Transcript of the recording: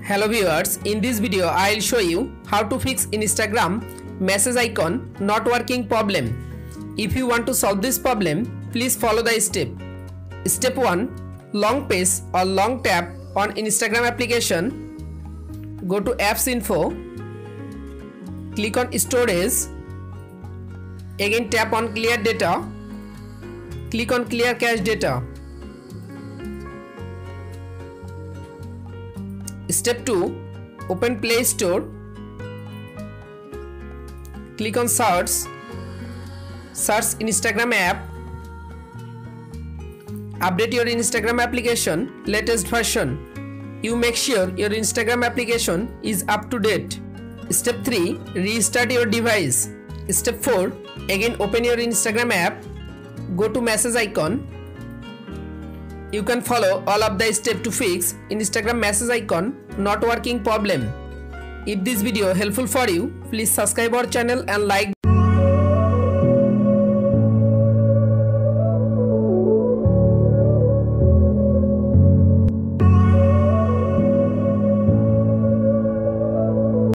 Hello viewers, in this video I'll show you how to fix Instagram message icon not working problem. If you want to solve this problem, please follow the step. Step 1. Long press or long tap on Instagram application. Go to apps info. Click on storage. Again tap on clear data. Click on clear cache data. Step 2. Open Play Store. Click on search. Search Instagram app. Update your Instagram application latest version. You make sure your Instagram application is up to date. Step 3. Restart your device. Step 4. Again open your Instagram app. Go to message icon. You can follow all of the steps to fix Instagram message icon not working problem. If this video helpful for you, please subscribe our channel and like